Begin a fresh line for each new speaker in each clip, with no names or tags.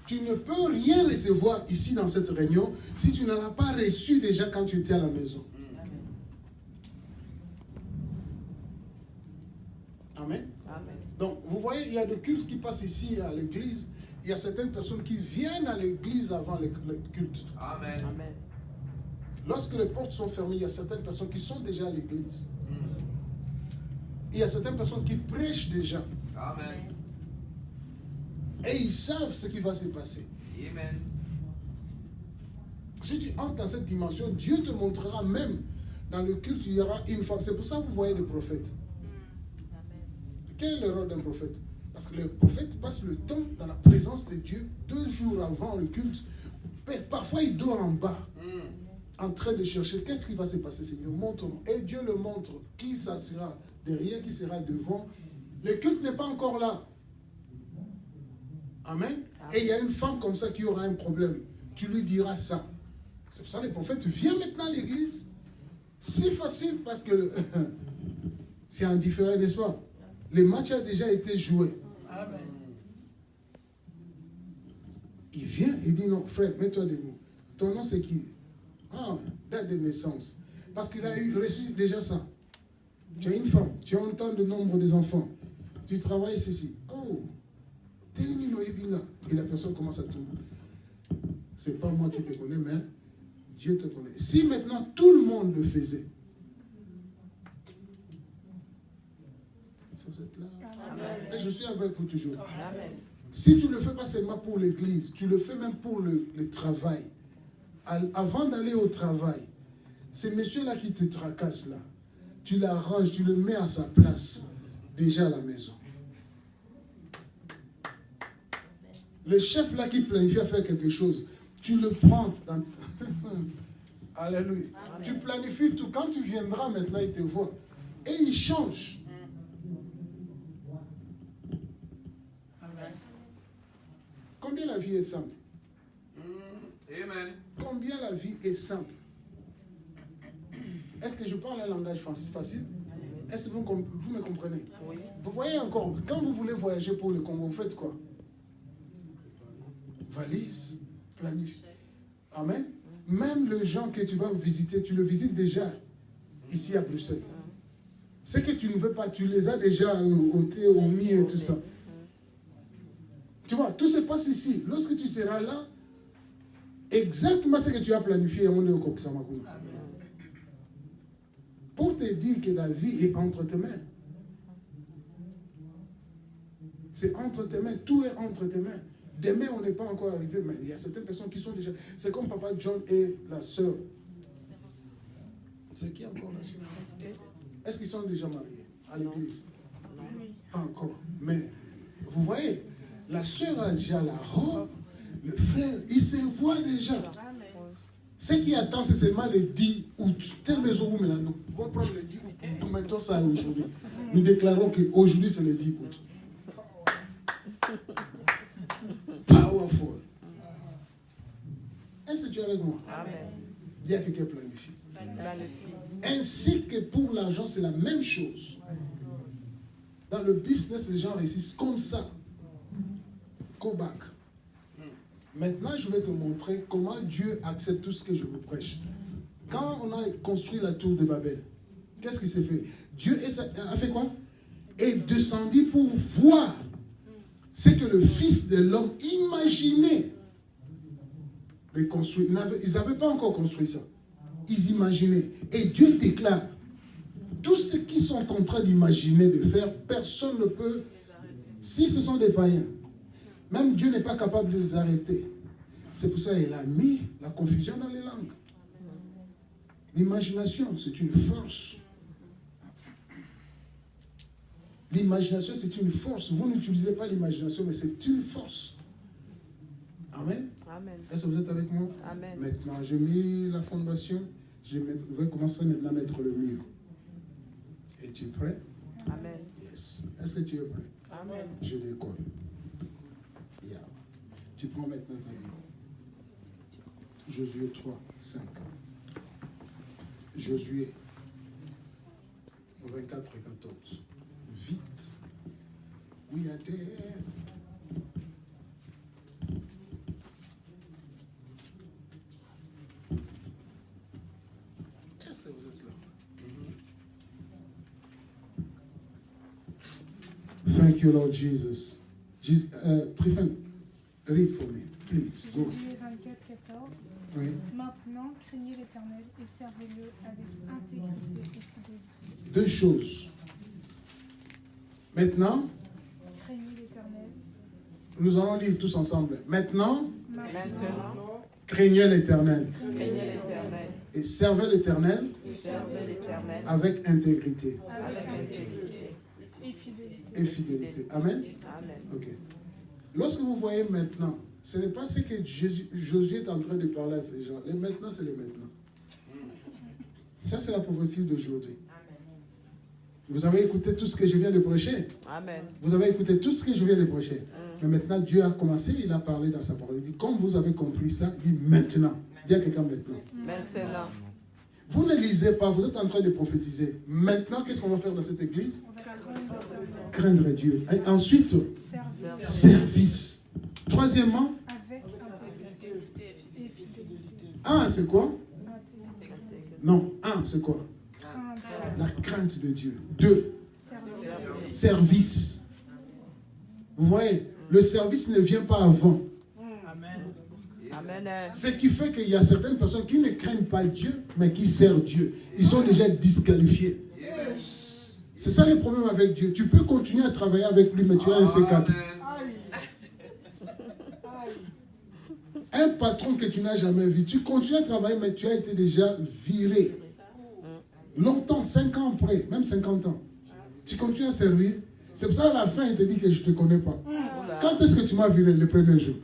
Tu ne peux rien recevoir ici dans cette réunion si tu ne l'as pas reçu déjà quand tu étais à la maison. Amen.
Amen.
Donc, vous voyez, il y a des cultes qui passent ici à l'église. Il y a certaines personnes qui viennent à l'église avant le culte.
Amen.
Amen.
Lorsque les portes sont fermées, il y a certaines personnes qui sont déjà à l'église. Il y a certaines personnes qui prêchent déjà.
Amen.
Et ils savent ce qui va se passer.
Amen.
Si tu entres dans cette dimension, Dieu te montrera même dans le culte, il y aura une femme. C'est pour ça que vous voyez des prophètes. Quel est le rôle d'un prophète? Parce que le prophète passe le temps dans la présence de Dieu 2 jours avant le culte. Parfois, il dort en bas, en train de chercher qu'est-ce qui va se passer, Seigneur. Montre-moi. Et Dieu le montre. Qui s'assira derrière, qui sera devant. Le culte n'est pas encore là. Amen. Et il y a une femme comme ça qui aura un problème. Tu lui diras ça. C'est pour ça que les prophètes viennent maintenant à l'église. C'est facile parce que c'est indifférent, n'est-ce pas? Le match a déjà été joué.
Amen.
Il vient et dit non, frère, mets-toi debout. Ton nom c'est qui? Ah, date de naissance. Parce qu'il a reçu déjà ça. Tu as une femme, tu as autant de nombre des enfants. Tu travailles ceci. Oh, t'es une Noébinga. Et la personne commence à tourner. C'est pas moi qui te connais, mais Dieu te connaît. Si maintenant tout le monde le faisait, vous êtes là.
Amen.
Et je suis avec vous toujours.
Amen.
Si tu ne le fais pas seulement pour l'église, tu le fais même pour le travail. Avant d'aller au travail, ces messieurs-là qui te tracassent là, tu l'arranges, tu le mets à sa place, déjà à la maison. Le chef là qui planifie à faire quelque chose, tu le prends dans... Alléluia.
Amen.
Tu planifies tout. Quand tu viendras maintenant, il te voit. Et il change. Combien la vie est simple?
Amen.
Combien la vie est simple? Est-ce que je parle un langage facile? Est-ce que vous me comprenez?
Oui.
Vous voyez encore, quand vous voulez voyager pour le Congo, vous faites quoi? Valise, planifie. Amen. Même les gens que tu vas visiter, tu le visites déjà ici à Bruxelles. Ce que tu ne veux pas, tu les as déjà ôtés, omis et tout ça. Tu vois, tout se passe ici. Lorsque tu seras là, exactement ce que tu as planifié, on est au Koksamakuna. Pour te dire que la vie est entre tes mains. C'est entre tes mains, tout est entre tes mains. Demain, on n'est pas encore arrivé, mais il y a certaines personnes qui sont déjà... C'est comme Papa John et la sœur. C'est qui encore la sœur? Est-ce qu'ils sont déjà mariés à l'église? Pas encore. Mais vous voyez, la sœur a déjà la robe, le frère, il se voit déjà. Ce qui attend, c'est seulement le 10 août. Telle maison où nous vont prendre le 10 août. Nous mettons ça aujourd'hui. Nous déclarons qu'aujourd'hui, c'est le 10 août. Powerful. Est-ce que tu es avec moi?
Amen.
Dis à quelqu'un planifie.
Planifie.
Ainsi que pour l'argent, c'est la même chose. Dans le business, les gens réussissent comme ça. Go back. Maintenant, je vais te montrer comment Dieu accepte tout ce que je vous prêche. Quand on a construit la tour de Babel, qu'est-ce qui s'est fait? Dieu a fait quoi? Est descendu pour voir ce que le Fils de l'homme imaginait de construire. Ils n'avaient pas encore construit ça. Ils imaginaient. Et Dieu déclare, tout ce qu'ils sont en train d'imaginer de faire, personne ne peut, si ce sont des païens. Même Dieu n'est pas capable de les arrêter. C'est pour ça qu'il a mis la confusion dans les langues. L'imagination, c'est une force. L'imagination, c'est une force. Vous n'utilisez pas l'imagination, mais c'est une force. Amen.
Amen.
Est-ce que vous êtes avec moi?
Amen.
Maintenant, j'ai mis la fondation. Je vais commencer maintenant à mettre le mur. Es-tu prêt?
Amen.
Yes. Est-ce que tu es prêt?
Amen.
Je décolle. Yeah. Tu prends maintenant ta Bible. Josué 3, 5. Josué 24 et 14. Vite. We are there. Thank you, Lord Jesus. Tryphon, read for me, please. Go.
Josué 24, 14.
Oui.
Maintenant, craignez l'Éternel et servez-le avec intégrité et fidélité.
Deux choses. Maintenant,
Craignez l'Éternel.
nous allons lire tous ensemble. Maintenant,
Maintenant,
craignez l'Éternel
craignez l'Éternel
et servez l'Éternel
et servez l'Éternel
avec intégrité
avec intégrité
Et fidélité.
et fidélité. Amen.
Amen.
Ok. Lorsque vous voyez maintenant, ce n'est pas ce que Josué est en train de parler à ces gens. Les maintenant, c'est le maintenant. Ça, c'est la prophétie d'aujourd'hui. Vous avez écouté tout ce que je viens de prêcher.
Amen.
Vous avez écouté tout ce que je viens de prêcher. Mais maintenant, Dieu a commencé, il a parlé dans sa parole. Il dit, comme vous avez compris ça, il dit maintenant. Dis à quelqu'un maintenant.
Maintenant,
Vous ne lisez pas, vous êtes en train de prophétiser. Maintenant, qu'est-ce qu'on va faire dans cette église?
On va craindre l'Éternel.
Craindre Dieu. Et ensuite,
Service.
service. Troisièmement,
Avec intégrité et fidélité.
c'est quoi?
Intégrité.
Non, c'est quoi?
Craindre.
La crainte de Dieu. 2,
Service.
service. Vous voyez, le service ne vient pas avant.
Amen.
Ce qui fait qu'il y a certaines personnes qui ne craignent pas Dieu, mais qui servent Dieu. Ils sont déjà disqualifiés. C'est ça le problème avec Dieu. Tu peux continuer à travailler avec lui, mais tu as un C4. Un patron que tu n'as jamais vu. Tu continues à travailler, mais tu as été déjà viré. Longtemps, 5 ans après, même 50 ans. Tu continues à servir. C'est pour ça à la fin, il te dit que je ne te connais pas. Quand est-ce que tu m'as viré le premier jour?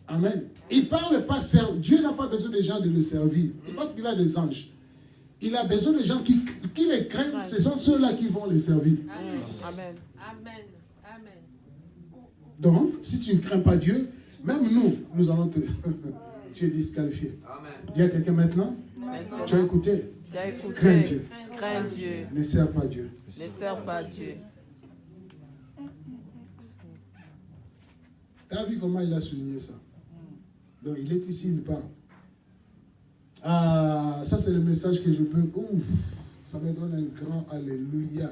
Amen. Il parle pas servir. Dieu n'a pas besoin des gens de le servir. C'est parce qu'il a des anges. Il a besoin des gens qui les craignent. Ce sont ceux-là qui vont les servir.
Amen.
Amen. Amen.
Donc, si tu ne crains pas Dieu, même nous allons te... tu es disqualifié. Dis à quelqu'un maintenant,
Maintenant,
tu as écouté.
tu as écouté.
Crains Dieu.
Crains Dieu.
Ne sers pas Dieu.
Ne sers pas Dieu.
Tu as vu comment il a souligné ça? Donc, il est ici, il parle. Ah, ça c'est le message que je peux... Ouf, ça me donne un grand alléluia.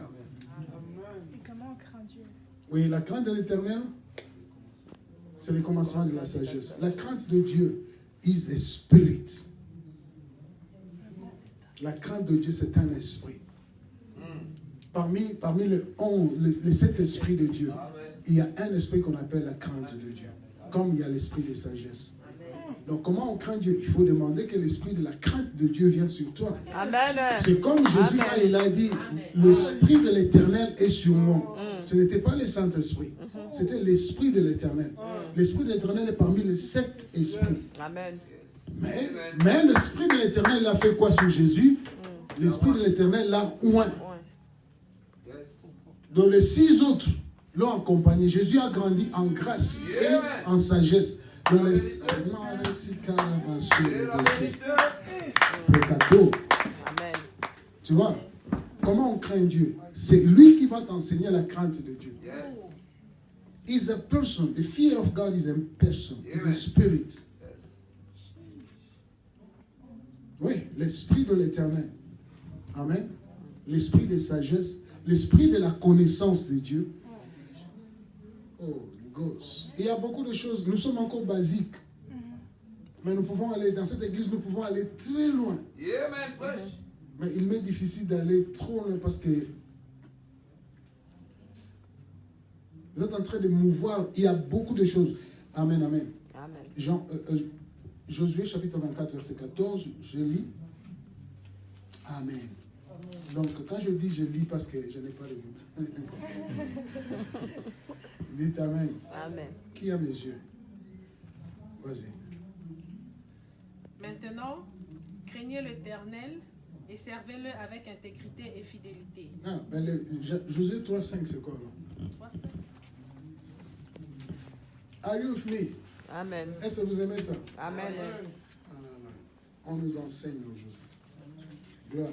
Et comment on craint Dieu?
Oui, la crainte de l'Éternel, c'est le commencement de la sagesse. La crainte de Dieu is a spirit. La crainte de Dieu, c'est un esprit. Parmi les 7 esprits de Dieu, il y a un esprit qu'on appelle la crainte de Dieu. Comme il y a l'esprit de sagesse. Donc, comment on craint Dieu? Il faut demander que l'esprit de la crainte de Dieu vienne sur toi.
Amen.
C'est comme Jésus, quand il a dit, l'esprit de l'Éternel est sur moi. Ce n'était pas le Saint-Esprit. C'était l'esprit de l'Éternel. L'esprit de l'Éternel est parmi les 7 esprits.
Amen.
Mais l'esprit de l'Éternel, il a fait quoi sur Jésus? L'esprit de l'Éternel l'a oint. Donc les 6 autres l'ont accompagné. Jésus a grandi en grâce et en sagesse. Dans les...
Amen.
Tu vois? Comment on craint Dieu? C'est lui qui va t'enseigner la crainte de Dieu. He's a person. The fear of God is a person. It's a spirit. Oui, l'esprit de l'Éternel. Amen. L'esprit de sagesse. L'esprit de la connaissance de Dieu. Oh, les gosses. Il y a beaucoup de choses. Nous sommes encore basiques. Mais nous pouvons aller, dans cette église, nous pouvons aller très loin. Mais il m'est difficile d'aller trop loin parce que vous êtes en train de mouvoir. Il y a beaucoup de choses. Amen, amen.
Amen.
Josué chapitre 24, verset 14, je lis. Amen. Donc, quand je dis je lis parce que je n'ai pas de Bible. Dites Amen.
Amen.
Qui a mes yeux? Vas-y.
Maintenant, craignez l'Éternel et servez-le avec intégrité et fidélité.
Josué 3.5, c'est quoi là?
3:5.
Are you with me?
Amen.
Est-ce que vous aimez ça?
Amen.
Ah, non. On nous enseigne aujourd'hui. Gloire.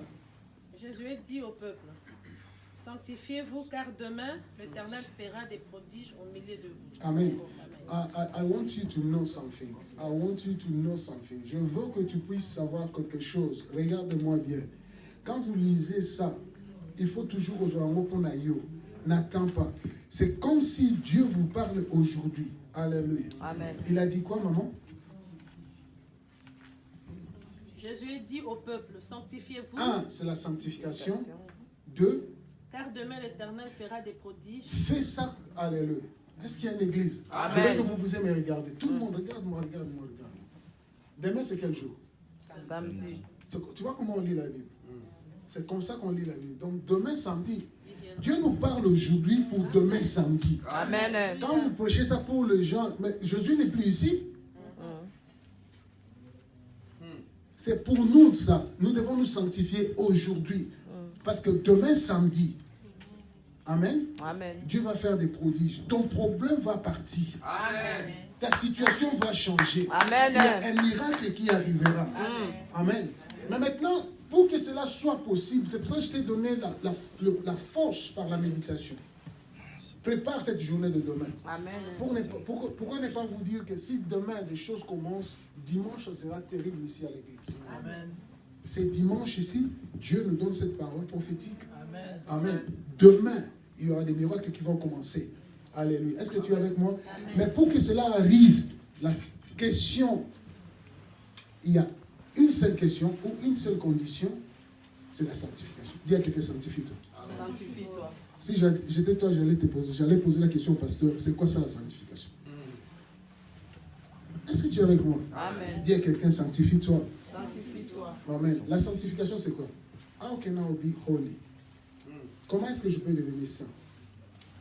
Josué dit au peuple, sanctifiez-vous car demain l'Éternel fera des prodiges au milieu de vous.
Amen. I want you to know something. I want you to know something. Je veux que tu puisses savoir quelque chose. Regarde-moi bien. quand vous lisez ça, il faut toujours aux oiseaux qu'on a eu. N'attends pas. C'est comme si Dieu vous parle aujourd'hui. Alléluia.
Amen.
Il a dit quoi, maman?
Jésus dit au peuple, sanctifiez-vous.
1, c'est la sanctification. 2,
Car demain l'Éternel fera des prodiges.
fais ça. Alléluia. Est-ce qu'il y a une église?
Amen.
Je veux que vous puissiez me regarder. Tout le monde, regarde-moi, regarde-moi, regarde-moi. Demain, c'est quel jour?
Samedi.
Tu vois comment on lit la Bible? C'est comme ça qu'on lit la Bible. Donc, demain, samedi, Dieu nous parle aujourd'hui pour demain, samedi.
Amen.
Quand vous prêchez ça pour les gens, mais Jésus n'est plus ici. C'est pour nous ça. Nous devons nous sanctifier aujourd'hui. Parce que demain, samedi, Amen.
Amen.
Dieu va faire des prodiges. Ton problème va partir.
Amen.
Ta situation va changer.
Amen.
Il y a un miracle qui arrivera. Amen. Mais maintenant, pour que cela soit possible, c'est pour ça que je t'ai donné la force par la méditation. Prépare cette journée de demain.
Amen.
Pourquoi ne pas vous dire que si demain des choses commencent, dimanche ça sera terrible ici à l'église.
Amen.
C'est dimanche ici, Dieu nous donne cette parole prophétique.
Amen.
Amen. Demain, il y aura des miracles qui vont commencer. Alléluia. Est-ce que tu es avec moi?
Amen.
Mais pour que cela arrive, la question, il y a une seule question ou une seule condition, c'est la sanctification. Dis à quelqu'un, sanctifie-toi.
Sanctifie-toi.
Si j'étais toi, j'allais poser la question au pasteur, c'est quoi ça la sanctification? Est-ce que tu es avec moi?
Amen.
Dis à quelqu'un, sanctifie-toi.
Sanctifie-toi.
Amen. La sanctification, c'est quoi? How can I be holy? Comment est-ce que je peux devenir saint?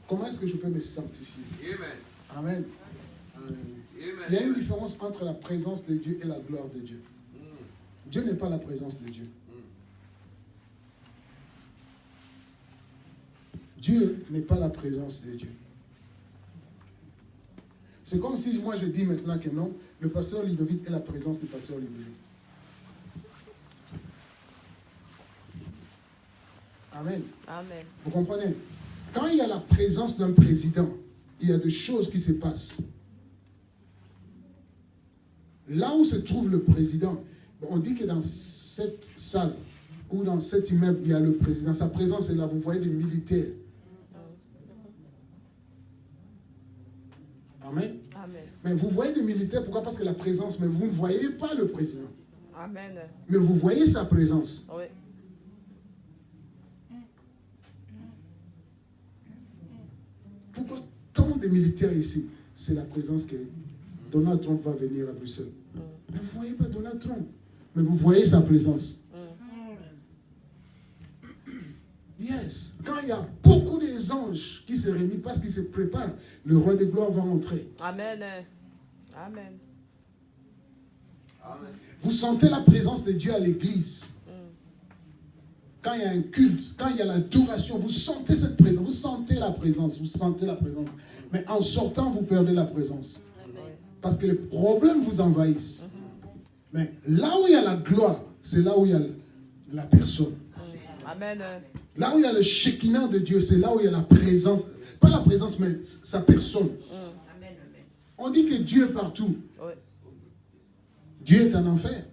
Comment est-ce que je peux me sanctifier? Amen. Amen. Il y a une différence entre la présence de Dieu et la gloire de Dieu. Dieu n'est pas la présence de Dieu. Dieu n'est pas la présence de Dieu. C'est comme si moi je dis maintenant que non, le pasteur Ludovic est la présence du pasteur Ludovic. Amen.
Amen.
Vous comprenez? Quand il y a la présence d'un président, il y a des choses qui se passent. Là où se trouve le président, on dit que dans cette salle ou dans cet immeuble, il y a le président. Sa présence est là. Vous voyez des militaires. Amen.
Amen.
Mais vous voyez des militaires, pourquoi? Parce que la présence, mais vous ne voyez pas le président.
Amen.
Mais vous voyez sa présence.
Oui.
Pourquoi tant de militaires ici? C'est la présence que Donald Trump va venir à Bruxelles. Mais vous ne voyez pas Donald Trump. Mais vous voyez sa présence. Yes. Quand il y a beaucoup des anges qui se réunissent parce qu'ils se préparent, le roi de gloire va entrer.
Amen. Amen.
Vous sentez la présence de Dieu à l'église. Quand il y a un culte, quand il y a l'adoration, vous sentez cette présence, vous sentez la présence, vous sentez la présence. Mais en sortant, vous perdez la présence. Parce que les problèmes vous envahissent. Mais là où il y a la gloire, c'est là où il y a la personne.
Amen.
Là où il y a le Shekinah de Dieu, c'est là où il y a la présence. Pas la présence, mais sa personne. On dit que Dieu est partout.
Oui.
Dieu est en enfer.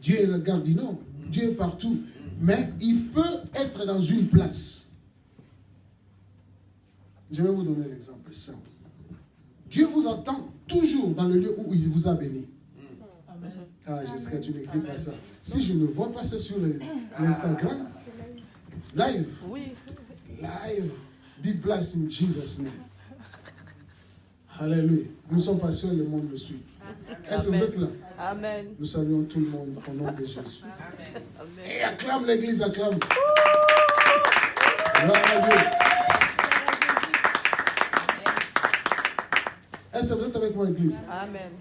Dieu est le garde du nord. Dieu est partout. Mais il peut être dans une place. Je vais vous donner l'exemple simple. Dieu vous entend toujours dans le lieu où il vous a béni.
Amen.
Ah, Jessica, tu n'écris pas ça. Si je ne vois pas ça sur l'Instagram, live.
Oui.
Live. Be blessed in Jesus' name. Alléluia. Nous ne sommes pas seuls, le monde me suit. Est-ce que vous êtes là?
Amen.
Nous saluons tout le monde au nom de Jésus.
Amen.
Et acclame l'église, acclame. Gloire à Dieu. Est-ce que vous êtes avec moi, église?
Amen.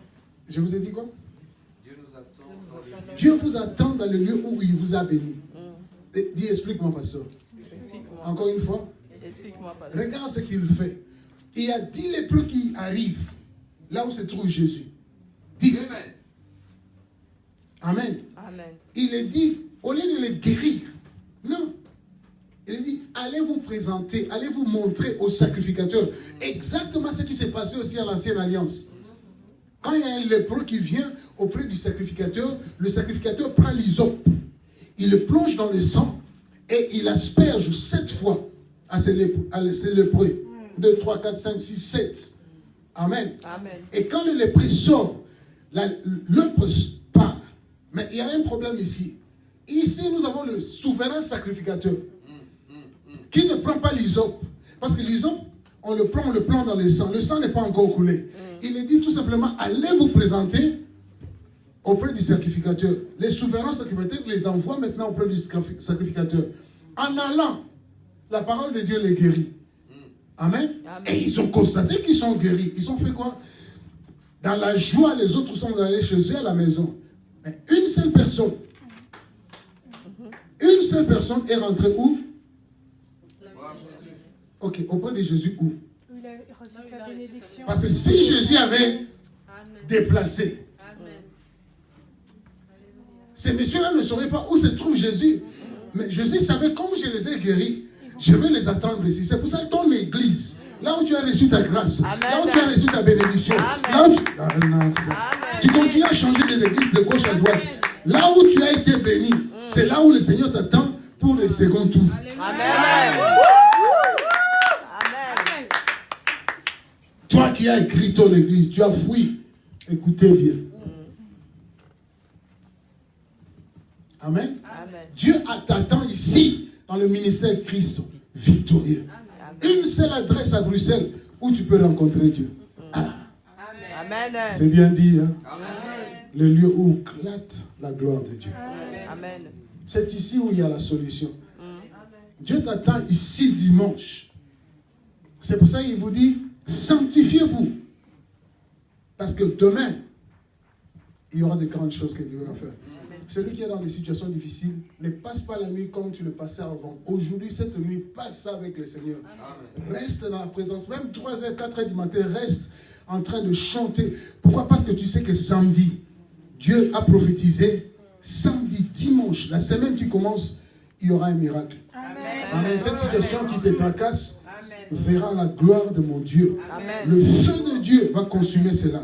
Je vous ai dit quoi? Dieu vous attend dans le lieu où il vous a béni. Dis, explique-moi, pasteur.
Explique-moi.
Encore une fois.
Explique-moi, pasteur.
Regarde ce qu'il fait. Il y a 10 lépreux qui arrivent là où se trouve Jésus. 10. Amen.
Amen.
Il est dit, au lieu de les guérir, non. Il est dit, allez vous présenter, allez vous montrer au sacrificateur. Exactement ce qui s'est passé aussi à l'Ancienne Alliance. Quand il y a un lépreux qui vient auprès du sacrificateur, le sacrificateur prend l'hysope. Il le plonge dans le sang Et il asperge 7 fois à ces lépreux. 2, 3, 4, 5, 6, 7. Amen.
Amen.
Et quand le lépreux sort, la lèpre part. Mais il y a un problème ici. Ici, nous avons le souverain sacrificateur qui ne prend pas l'hysope. Parce que l'hysope, on le prend dans le sang. Le sang n'est pas encore coulé. Il est dit tout simplement, allez vous présenter auprès du sacrificateur. Les souverains sacrificateurs les envoient maintenant auprès du sacrificateur. En allant, la parole de Dieu les guérit. Amen.
Amen.
Et ils ont constaté qu'ils sont guéris. Ils ont fait quoi? Dans la joie, les autres sont allés chez eux à la maison. Mais une seule personne est rentrée où? Ok, auprès de Jésus où?
Il a reçu sa bénédiction.
Parce que si Jésus avait déplacé, ces messieurs-là ne sauraient pas où se trouve Jésus. Mais Jésus savait, comme je les ai guéris, je vais les attendre ici. C'est pour ça que ton église, là où tu as reçu ta grâce,
Amen.
là où tu as reçu ta bénédiction,
Amen.
là où tu continues à changer des églises de gauche à droite. Là où tu as été béni, c'est là où le Seigneur t'attend pour le second tour.
Amen. Amen.
Toi qui as écrit ton église, tu as fui. Écoutez bien. Amen.
Amen.
Dieu t'attend ici, dans le ministère Christ victorieux. Une seule adresse à Bruxelles où tu peux rencontrer Dieu. Ah,
Amen.
c'est bien dit, hein?
Amen.
Le lieu où éclate la gloire de Dieu.
Amen.
C'est ici où il y a la solution. Dieu t'attend ici dimanche. C'est pour ça qu'il vous dit, sanctifiez-vous. Parce que demain, il y aura des grandes choses que Dieu va faire. Celui qui est dans des situations difficiles, ne passe pas la nuit comme tu le passais avant. Aujourd'hui, cette nuit, passe ça avec le Seigneur. Reste dans la présence. Même 3h, 4h du matin, reste en train de chanter. Pourquoi? Parce que tu sais que samedi, Dieu a prophétisé. Samedi, dimanche, la semaine qui commence, il y aura un miracle. Amen. Cette situation qui te tracasse verra la gloire de mon Dieu.
Amen.
Le feu de Dieu va consumer cela.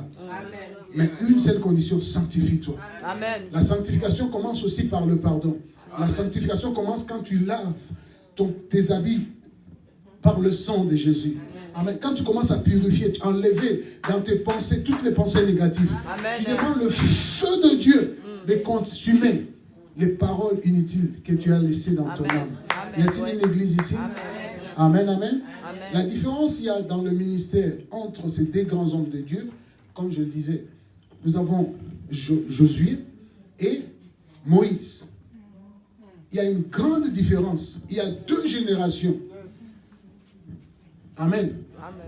Mais une seule condition, sanctifie-toi.
Amen.
La sanctification commence aussi par le pardon. La sanctification commence quand tu laves tes habits par le sang de Jésus. Amen. Quand tu commences à purifier, enlever dans tes pensées toutes les pensées négatives.
Amen.
Tu demandes le feu de Dieu de consumer les paroles inutiles que tu as laissées dans ton âme. Y a-t-il une église ici? Amen, amen. La différence il y a dans le ministère entre ces deux grands hommes de Dieu, comme je le disais, nous avons Josué et Moïse. Il y a une grande différence. Il y a 2 générations. Amen.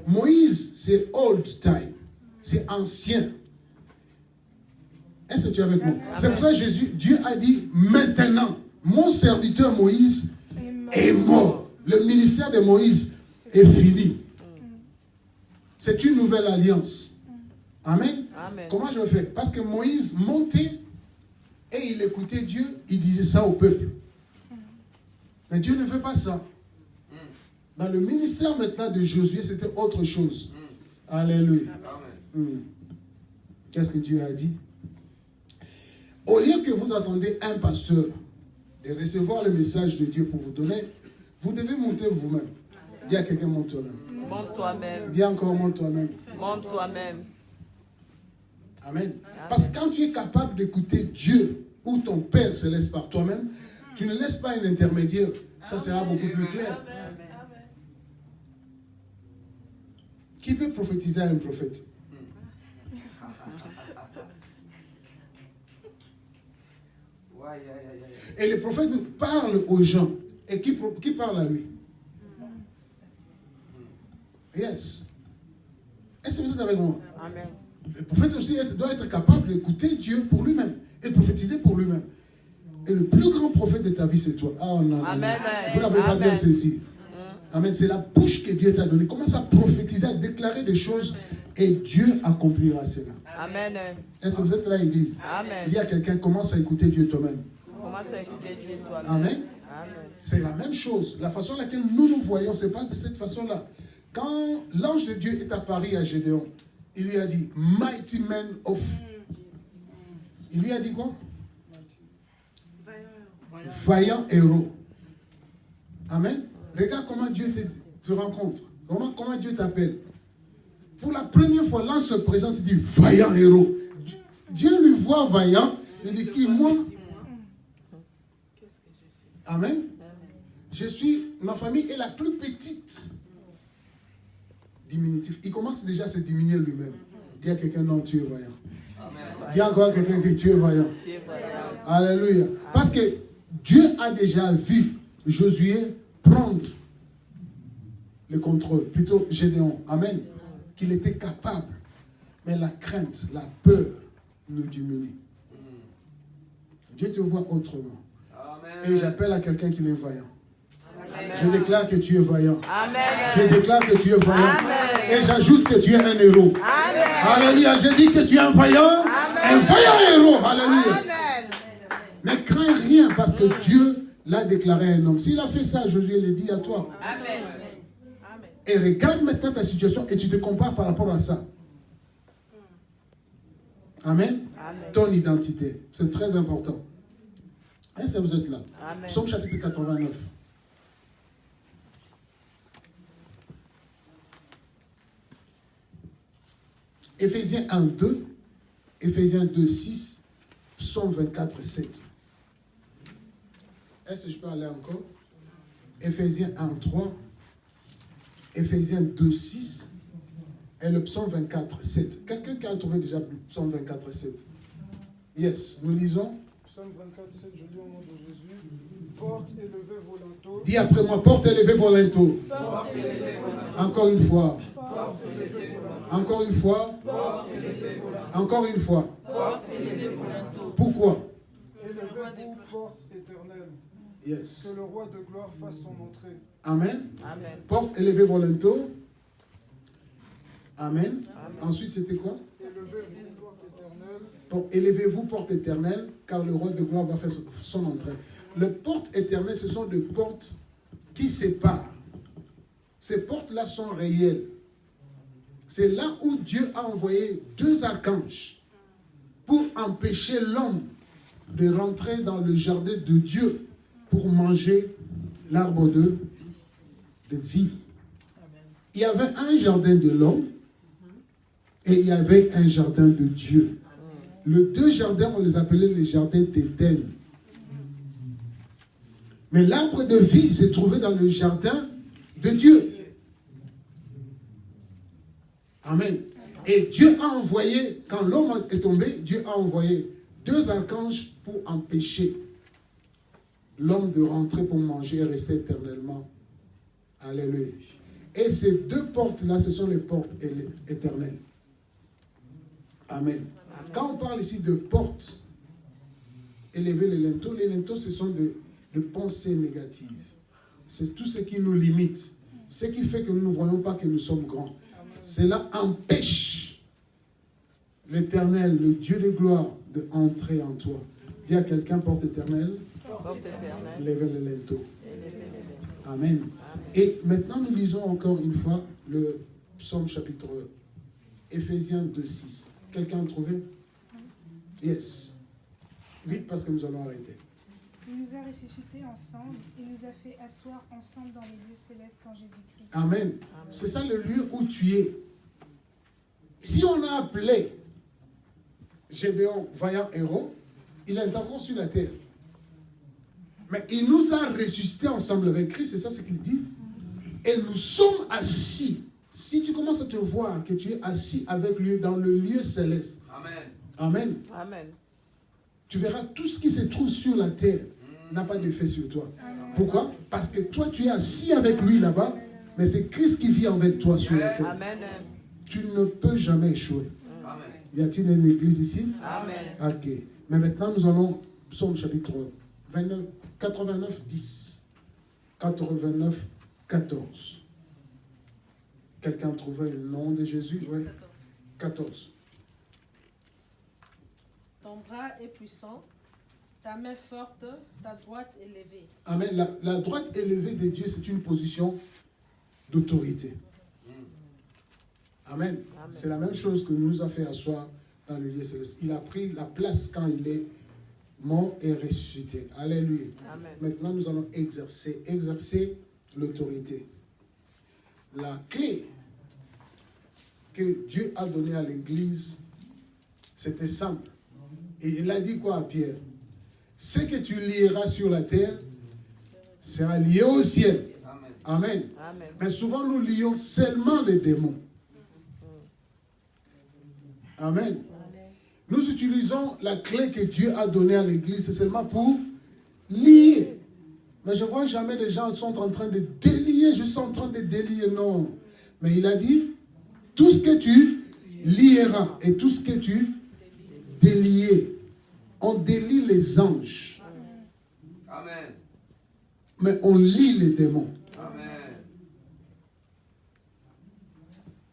Moïse, c'est old time. C'est ancien. Est-ce que tu es avec moi? C'est pour ça que Dieu a dit, maintenant, mon serviteur Moïse est mort. Le ministère de Moïse est fini. C'est une nouvelle alliance. Amen.
Amen.
Comment je le fais? Parce que Moïse montait et il écoutait Dieu, il disait ça au peuple. Mais Dieu ne veut pas ça. Dans le ministère maintenant de Josué, c'était autre chose. Alléluia. Qu'est-ce que Dieu a dit? Au lieu que vous attendez un pasteur de recevoir le message de Dieu pour vous donner, vous devez monter vous-même. Dis à quelqu'un, monte toi-même.
Monte toi-même.
Dis encore, monte toi-même.
Monte toi-même.
Amen. Parce que quand tu es capable d'écouter Dieu ou ton Père céleste par toi-même, tu ne laisses pas un intermédiaire. Ça sera beaucoup plus clair. Qui peut prophétiser à un prophète? Et le prophète parle aux gens. Et qui parle à lui? Yes. Est-ce que vous êtes avec moi?
Amen.
Le prophète aussi doit être capable d'écouter Dieu pour lui-même et prophétiser pour lui-même. Et le plus grand prophète de ta vie, c'est toi. Ah, non,
Amen.
vous n'avez pas bien
Amen.
saisi. Amen. C'est la bouche que Dieu t'a donnée. Commence à prophétiser, à déclarer des choses et Dieu accomplira cela.
Amen.
Est-ce que vous êtes là, l'église?
Amen.
Dis à quelqu'un, commence à écouter Dieu toi-même.
Commence à écouter Dieu toi-même.
Amen.
Amen.
C'est la même chose. La façon laquelle nous voyons, ce n'est pas de cette façon-là. Quand l'ange de Dieu est apparu à Gédéon, il lui a dit, Mighty man of... Il lui a dit quoi? Vaillant héros. Amen. Regarde comment Dieu te rencontre. Comment Dieu t'appelle. Pour la première fois, l'ange se présente et dit, vaillant héros. Dieu lui voit vaillant. Il dit, qui, moi? Amen. Ma famille est la plus petite. Diminutif. Il commence déjà à se diminuer lui-même. Dis à quelqu'un, non, tu es vaillant. Dis encore à quelqu'un que tu es vaillant. Alléluia. Parce que Dieu a déjà vu Josué prendre le contrôle. Plutôt Gédéon. Amen. Qu'il était capable. Mais la crainte, la peur nous diminue. Dieu te voit autrement. Et j'appelle à quelqu'un qui est vaillant. Je déclare que tu es vaillant.
Amen.
Je déclare que tu es vaillant.
Amen.
Et j'ajoute que tu es un héros.
Amen.
Alléluia. Je dis que tu es un vaillant.
Amen.
Un vaillant héros. Alléluia.
Amen.
Mais crains rien parce que Dieu l'a déclaré un homme. S'il a fait ça, Josué le dit à toi.
Amen.
Et regarde maintenant ta situation et tu te compares par rapport à ça. Amen.
Amen.
Ton identité. C'est très important. Est-ce que vous êtes là?
Amen.
Psaume chapitre 89. Éphésiens 1, 2. Éphésiens 2, 6. Psaume 24, 7. Est-ce que je peux aller encore? Éphésiens 1, 3. Éphésiens 2, 6. Et le psaume 24, 7. Quelqu'un qui a trouvé déjà le psaume 24, 7? Yes, nous lisons.
Psaume 24, 7, je lis au nom de Jésus. Porte élevée vos linteaux.
Dis après moi, porte élevez vos linteaux. Encore une fois. Encore une fois. Encore une fois. Pourquoi?
Élevez-vous, porte éternelle.
Yes.
Que le roi de gloire fasse son entrée.
Amen.
Amen.
Porte élevez vos linteaux. Amen. Ensuite, c'était quoi?
Élevez-vous, porte éternelle.
Élevez-vous, porte éternelle, car le roi de gloire va faire son entrée. Les portes éternelles, ce sont des portes qui séparent. Ces portes-là sont réelles. C'est là où Dieu a envoyé 2 archanges pour empêcher l'homme de rentrer dans le jardin de Dieu pour manger l'arbre de vie. Il y avait un jardin de l'homme et il y avait un jardin de Dieu. Les 2 jardins, on les appelait les jardins d'Éden. Mais l'arbre de vie s'est trouvé dans le jardin de Dieu. Amen. Et Dieu a envoyé, quand l'homme est tombé, Dieu a envoyé 2 archanges pour empêcher l'homme de rentrer pour manger et rester éternellement. Alléluia. Et ces 2 portes-là, ce sont les portes éternelles. Amen. Quand on parle ici de portes, élever les linteaux, ce sont de pensées négatives. C'est tout ce qui nous limite. Ce qui fait que nous ne voyons pas que nous sommes grands. Cela empêche l'Éternel, le Dieu de gloire, d'entrer en toi. Dis à quelqu'un, porte éternelle, levez les linteaux. Amen. Et maintenant, nous lisons encore une fois le psaume chapitre Éphésiens 2, 6. Quelqu'un a trouvé? Yes. Vite, parce que nous allons arrêter.
Il nous a ressuscités ensemble et nous a fait asseoir ensemble dans les lieux célestes en Jésus-Christ.
Amen. C'est ça le lieu où tu es. Si on a appelé Gédéon vaillant héros, il est encore sur la terre. Mais il nous a ressuscités ensemble avec Christ, c'est ça ce qu'il dit. Et nous sommes assis. Si tu commences à te voir que tu es assis avec lui dans le lieu céleste. Amen. Amen.
Amen.
Tu verras tout ce qui se trouve sur la terre n'a pas d'effet sur toi. Pourquoi? Parce que toi, tu es assis avec lui là-bas, mais c'est Christ qui vit avec toi sur la terre.
Amen.
Tu ne peux jamais échouer. Y a-t-il une église ici?
Amen.
Ok. Mais maintenant, nous allons, psaume chapitre 29, 89, 10. 89, 14. Quelqu'un a trouvé le nom de Jésus? Oui. 14.
Ton bras est puissant, ta main forte, ta droite élevée.
Amen. La droite élevée de Dieu, c'est une position d'autorité. Amen. C'est la même chose que nous a fait asseoir dans le lieu céleste. Il a pris la place quand il est mort et ressuscité. Alléluia.
Amen.
Maintenant, nous allons exercer l'autorité. La clé que Dieu a donnée à l'Église, c'était simple. Et il a dit quoi à Pierre? Ce que tu lieras sur la terre sera lié au ciel. Amen.
Amen.
Mais souvent, nous lions seulement les démons. Amen. Nous utilisons la clé que Dieu a donnée à l'Église, c'est seulement pour lier. Mais je ne vois jamais les gens sont en train de délier, je suis en train de délier, non. Mais il a dit, tout ce que tu lieras et tout ce que tu délies, on délie les anges.
Amen.
Mais on lie les démons.
Amen.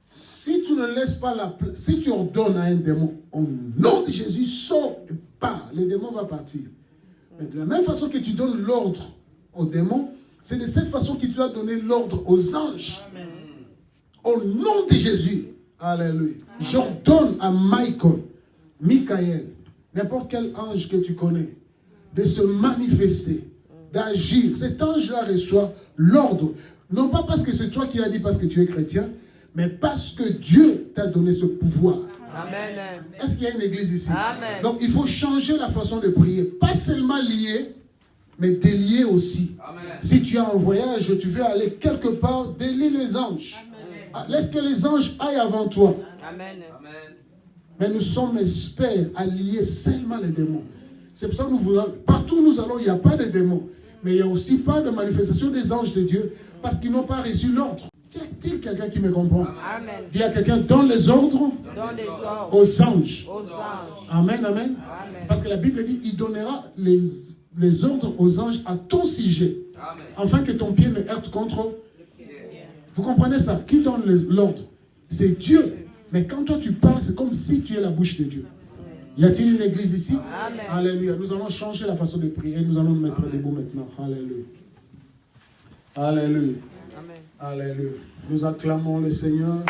Si tu ne laisses pas la place, si tu ordonnes à un démon, au nom de Jésus, sors et pars, le démon va partir. Mais de la même façon que tu donnes l'ordre aux démons, c'est de cette façon que tu dois donner l'ordre aux anges.
Amen.
Au nom de Jésus. Alléluia. J'ordonne à Michael, n'importe quel ange que tu connais, de se manifester, d'agir. Cet ange-là reçoit l'ordre. Non pas parce que c'est toi qui as dit parce que tu es chrétien, mais parce que Dieu t'a donné ce pouvoir.
Amen.
Est-ce qu'il y a une église ici?
Amen.
Donc il faut changer la façon de prier. Pas seulement lier, mais délier aussi.
Amen.
Si tu es en voyage, tu veux aller quelque part, délie les anges. Laisse que les anges aillent avant toi.
Amen.
Amen.
Mais nous sommes experts à lier seulement les démons. C'est pour ça que nous voulons, partout où nous allons, il n'y a pas de démons. Mais il n'y a aussi pas de manifestation des anges de Dieu parce qu'ils n'ont pas reçu l'ordre. Y a-t-il quelqu'un qui me comprend?
Amen.
Dis à quelqu'un, donne les ordres
Dans les ordres,
aux anges.
aux anges.
Amen, amen.
Amen.
Parce que la Bible dit, il donnera les ordres aux anges à ton sujet,
Amen.
afin que ton pied ne heurte contre. Vous comprenez ça? Qui donne l'ordre? C'est Dieu. Mais quand toi tu parles, c'est comme si tu es la bouche de Dieu. Y a-t-il une église ici?
Amen.
Alléluia. Nous allons changer la façon de prier. Nous allons nous mettre debout maintenant. Alléluia. Alléluia.
Amen.
Alléluia. Nous acclamons le Seigneur.